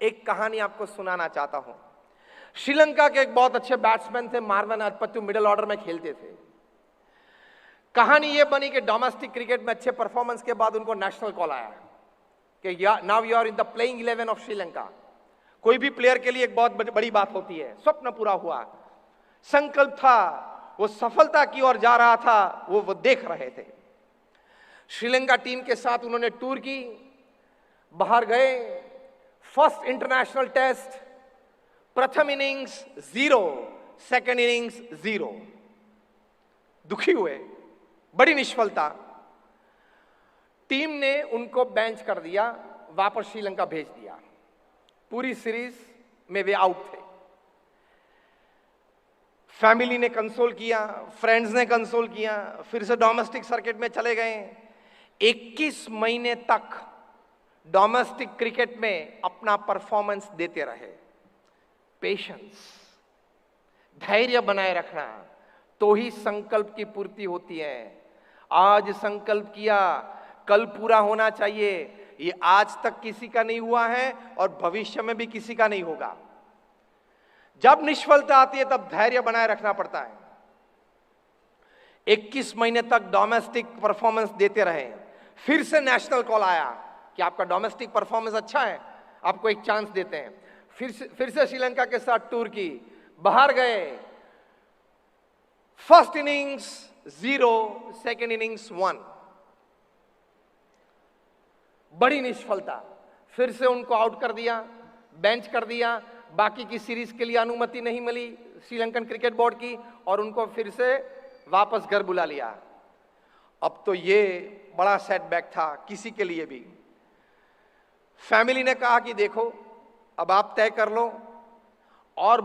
एक कहानी आपको सुनाना चाहता हूं। श्रीलंका के एक बहुत अच्छे बैट्समैन थे, मार्वन अटपट्टू, मिडिल ऑर्डर में खेलते थे। कहानी यह बनी कि डोमेस्टिक क्रिकेट में अच्छे परफॉर्मेंस के बाद उनको नेशनल कॉल आया कि now you are in the playing 11 of Sri Lanka. कोई भी प्लेयर के लिए एक बहुत बड़ी बात होती है। स्वप्न पूरा हुआ, संकल्प था, वो सफलता की ओर जा रहा था, वो देख रहे थे। श्रीलंका टीम के साथ उन्होंने टूर की, बाहर गए। फर्स्ट इंटरनेशनल टेस्ट, प्रथम इनिंग्स 0, सेकंड इनिंग्स 0। दुखी हुए, बड़ी निष्फलता। टीम ने उनको बेंच कर दिया, वापस श्रीलंका भेज दिया। पूरी सीरीज में वे आउट थे। फैमिली ने कंसोल किया, फ्रेंड्स ने कंसोल किया, फिर से डोमेस्टिक सर्किट में चले गए। 21 महीने तक डोमेस्टिक क्रिकेट में अपना परफॉर्मेंस देते रहे। पेशेंस, धैर्य बनाए रखना, तो ही संकल्प की पूर्ति होती है। आज संकल्प किया, कल पूरा होना चाहिए। ये आज तक किसी का नहीं हुआ है और भविष्य में भी किसी का नहीं होगा। जब निष्फलता आती है तब धैर्य बनाए रखना पड़ता है। 21 महीने तक डोमेस्टिक परफॉर्मेंस देते रहे। फिर से नेशनल कॉल आया कि आपका डोमेस्टिक परफॉर्मेंस अच्छा है, आपको एक चांस देते हैं। फिर से श्रीलंका के साथ टूर की, बाहर गए। First innings 0, second innings 1। बड़ी निष्फलता। फिर से उनको आउट कर दिया, बेंच कर दिया। बाकी की सीरीज के लिए अनुमति नहीं मिली श्रीलंकन क्रिकेट बोर्ड की और उनको फिर से वापस घर बुला लिया। अब तो ये बड़ा सेटबैक था किसी के लिए भी। फैमिली ने कहा कि देखो, अब आप तय कर लो। और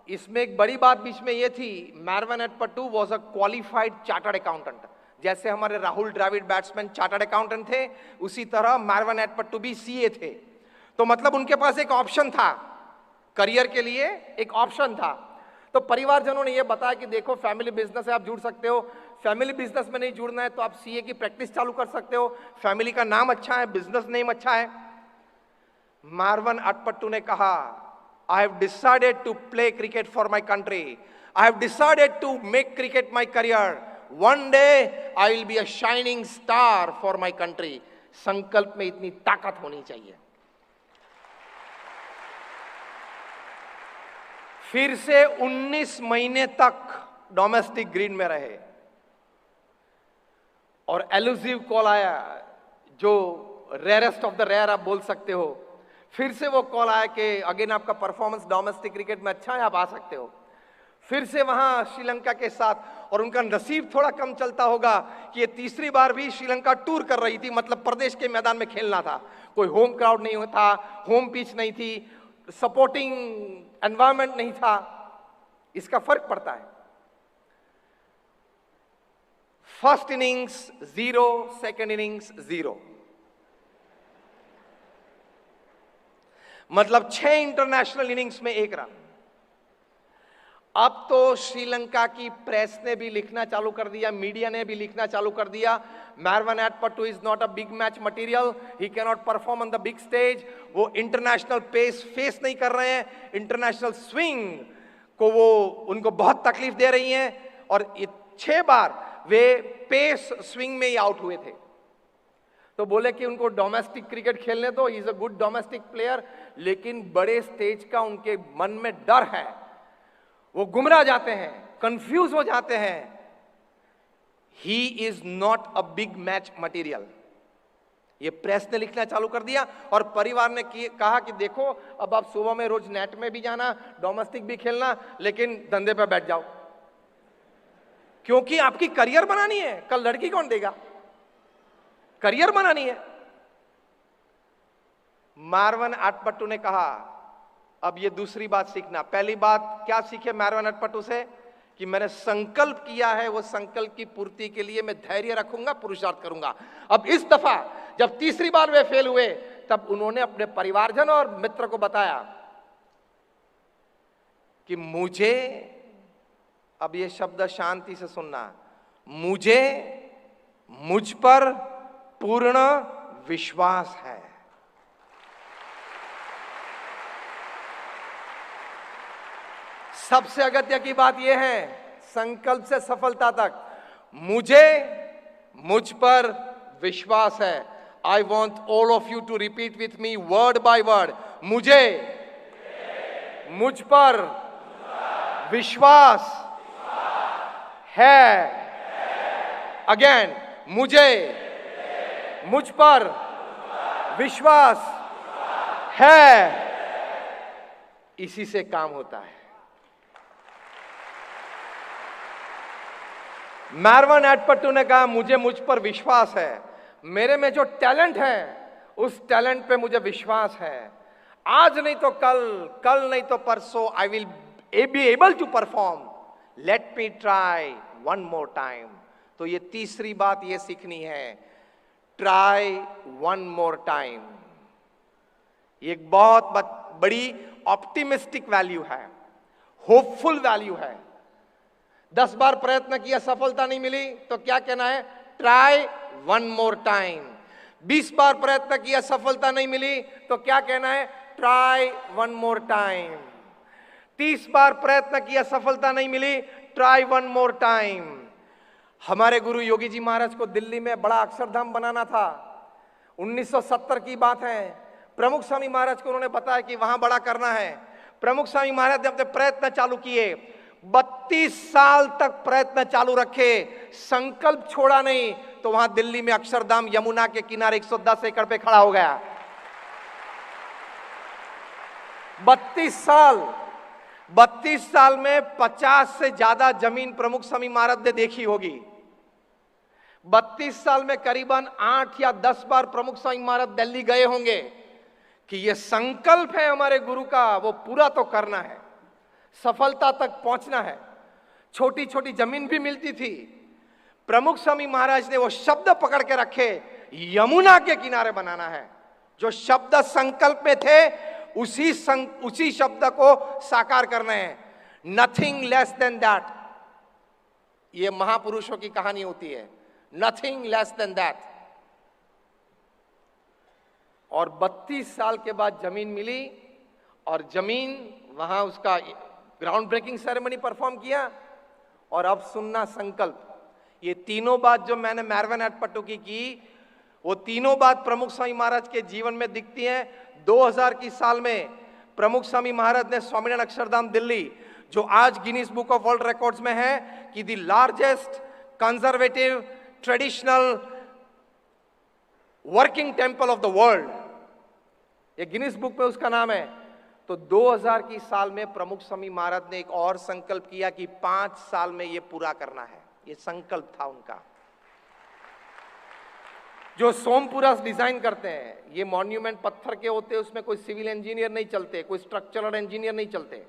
इसमें एक बड़ी बात बीच में ये थी, Marvan Atapattu was a qualified chartered accountant. जैसे हमारे Rahul Dravid batsman chartered accountant थे, उसी तरह मार्वन अटपट्टू भी सीए थे। तो मतलब उनके पास एक ऑप्शन था, करियर के लिए एक ऑप्शन था। तो परिवारजनों ने यह बताया कि देखो, फैमिली बिजनेस है, आप जुड़ सकते हो। फैमिली बिजनेस में नहीं जुड़ना है तो आप सीए की प्रैक्टिस चालू कर सकते हो। फैमिली का नाम अच्छा है, बिजनेस नेम अच्छा है। मार्वन अटपट्टू ने कहा, I have decided to play cricket for my country. I have decided to make cricket my career. One day I will be a shining star for my country. संकल्प में इतनी ताकत होनी चाहिए। फिर से 19 महीने तक डोमेस्टिक ग्रीन में रहे और एलुसिव कॉल आया, जो रेयरेस्ट ऑफ द रेयर आप बोल सकते हो। फिर से वो कॉल आया कि अगेन आपका परफॉर्मेंस डोमेस्टिक क्रिकेट में अच्छा है, आप आ सकते हो। फिर से वहां श्रीलंका के साथ, और उनका नसीब थोड़ा कम चलता होगा कि ये तीसरी बार भी श्रीलंका टूर कर रही थी, मतलब प्रदेश के मैदान में खेलना था। कोई होम क्राउड नहीं था, होम पिच नहीं थी, सपोर्टिंग एनवायरनमेंट नहीं था। इसका फर्क पड़ता है। फर्स्ट इनिंग्स 0, सेकेंड इनिंग्स 0, मतलब 6 इंटरनेशनल इनिंग्स में 1 रन। अब तो श्रीलंका की प्रेस ने भी लिखना चालू कर दिया, मीडिया ने भी लिखना चालू कर दिया, Marvan Atapattu is not a big match material, he can not perform on the big stage. वो इंटरनेशनल पेस फेस नहीं कर रहे हैं, इंटरनेशनल स्विंग को वो उनको बहुत तकलीफ दे रही हैं। और 6 बार वे पेस स्विंग में ही आउट हुए थे। तो बोले कि उनको डोमेस्टिक क्रिकेट खेलने दो, he is a good domestic player, लेकिन बड़े स्टेज का उनके मन में डर है, वो गुमराह जाते हैं, कंफ्यूज हो जाते हैं। He is not a big match material, ये प्रेस ने लिखना चालू कर दिया। और परिवार ने कहा कि देखो, अब आप सुबह में रोज नेट में भी जाना, डोमेस्टिक भी खेलना, लेकिन धंधे पे बैठ जाओ, क्योंकि आपकी करियर बनानी है। कल लड़की कौन देगा, करियर बनानी है। मार्वन अटपट्टू ने कहा, अब ये दूसरी बात सीखना। पहली बात क्या सीखे मार्वन अटपट्टू से, कि मैंने संकल्प किया है, वो संकल्प की पूर्ति के लिए मैं धैर्य रखूंगा, पुरुषार्थ करूंगा। अब इस दफा जब तीसरी बार वे फेल हुए, तब उन्होंने अपने परिवारजन और मित्र को बताया कि मुझे, अब ये शब्द शांति से सुनना, मुझे मुझ पर पूर्ण विश्वास है। सबसे अगत्य की बात यह है, संकल्प से सफलता तक मुझे मुझ पर विश्वास है। I want all of you to repeat with me word by word, मुझे मुझ पर विश्वास है। अगेन, मुझे मुझ पर विश्वास है। इसी से काम होता है। मार्वन एडपट्टू ने कहा, मुझे मुझ पर विश्वास है, मेरे में जो टैलेंट है उस टैलेंट पे मुझे विश्वास है। आज नहीं तो कल, कल नहीं तो परसों I will be able to perform, let me try one more time. तो ये तीसरी बात ये सीखनी है, ट्राई वन मोर टाइम। ये एक बहुत बड़ी ऑप्टिमिस्टिक वैल्यू है, होपफुल वैल्यू है। 10 बार प्रयत्न किया, सफलता नहीं मिली, तो क्या कहना है? Try one more time. 20 बार प्रयत्न किया, सफलता नहीं मिली, तो क्या कहना है? Try one more time. 30 बार प्रयत्न किया, सफलता नहीं मिली, ट्राई वन मोर टाइम। हमारे गुरु योगी जी महाराज को दिल्ली में बड़ा अक्षरधाम बनाना था। 1970 की बात है। प्रमुख स्वामी महाराज को उन्होंने बताया कि वहां बड़ा करना है। प्रमुख स्वामी महाराज ने अपने प्रयत्न चालू किए, 32 साल तक प्रयत्न चालू रखे, संकल्प छोड़ा नहीं, तो वहां दिल्ली में अक्षरधाम यमुना के किनारे 110 एकड़ पे खड़ा हो गया। 32 साल में 50 से ज्यादा जमीन प्रमुख स्वामी महाराज ने देखी होगी। 32 साल में करीबन 8 या 10 बार प्रमुख स्वामी महाराज दिल्ली गए होंगे कि यह संकल्प है हमारे गुरु का, वो पूरा तो करना है, सफलता तक पहुंचना है। छोटी छोटी जमीन भी मिलती थी। प्रमुख स्वामी महाराज ने वो शब्द पकड़ के रखे, यमुना के किनारे बनाना है। जो शब्द संकल्प में थे उसी शब्द को साकार करना है। Nothing less than that. ये महापुरुषों की कहानी होती है, नथिंग लेस देन दैट। और 32 साल के बाद जमीन मिली और जमीन वहां उसका ग्राउंड ब्रेकिंग सेरेमनी परफॉर्म किया। और अब सुनना संकल्प, ये तीनों बात जो मैंने मार्वन एडपट्टू की वो तीनों बात प्रमुख स्वामी महाराज के जीवन में दिखती हैं। 2000 की साल में प्रमुख स्वामी महाराज ने स्वामीनारायण अक्षरधाम दिल्ली, जो आज Guinness book of world records में है कि the largest conservative traditional working temple of the world, ये गिनीज बुक में उसका नाम है। तो 2000 की साल में प्रमुख स्वामी महाराज ने एक और संकल्प किया कि 5 साल में ये पूरा करना है। ये संकल्प था उनका। जो सोमपुरा डिजाइन करते हैं, ये मॉन्यूमेंट पत्थर के होते हैं, उसमें कोई सिविल इंजीनियर नहीं चलते, कोई स्ट्रक्चरल इंजीनियर नहीं चलते।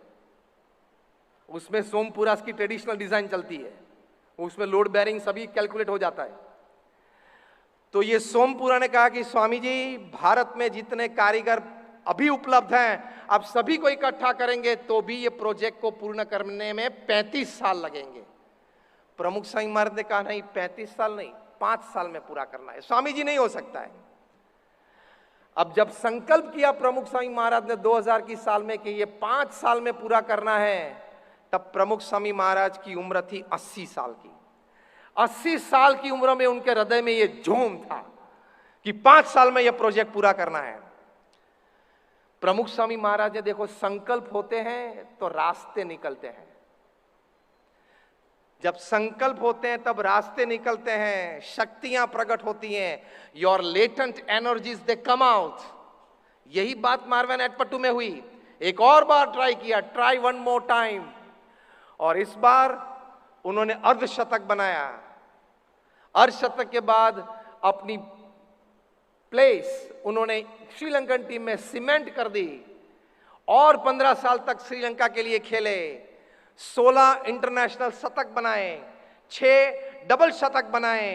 उसमें सोमपुरा की ट्रेडिशनल डिजाइन चलती है, उसमें लोड बेरिंग सभी कैलकुलेट हो जाता है। तो ये सोमपुरा ने कहा कि स्वामी जी, भारत में जितने कारीगर अभी उपलब्ध हैं, आप सभी को इकट्ठा करेंगे तो भी ये प्रोजेक्ट को पूर्ण करने में 35 साल लगेंगे। प्रमुख स्वामी महाराज ने कहा, नहीं 35 साल नहीं, 5 साल में पूरा करना है। स्वामी जी, नहीं हो सकता है। अब जब संकल्प किया प्रमुख स्वामी महाराज ने 2000 की साल में कि ये 5 साल में पूरा करना है, तब प्रमुख स्वामी महाराज की उम्र थी 80 साल की। 80 साल की उम्र में उनके हृदय में ये जोम था कि 5 साल में यह प्रोजेक्ट पूरा करना है। प्रमुख स्वामी महाराज ने, देखो, संकल्प होते हैं तो रास्ते निकलते हैं। जब संकल्प होते हैं तब रास्ते निकलते हैं, शक्तियां प्रकट होती हैं। Your latent energies they come out. यही बात मार्वन एडपट्टू में हुई। एक और बार ट्राई किया, ट्राई वन मोर टाइम, और इस बार उन्होंने अर्धशतक बनाया। अर्धशतक के बाद अपनी प्लेस उन्होंने श्रीलंकन टीम में सीमेंट कर दी और 15 साल तक श्रीलंका के लिए खेले। 16 इंटरनेशनल शतक बनाए, 6 डबल शतक बनाए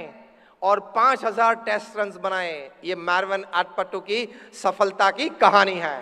और 5000 टेस्ट रन्स बनाए। ये मार्वन एडपट्टू की सफलता की कहानी है।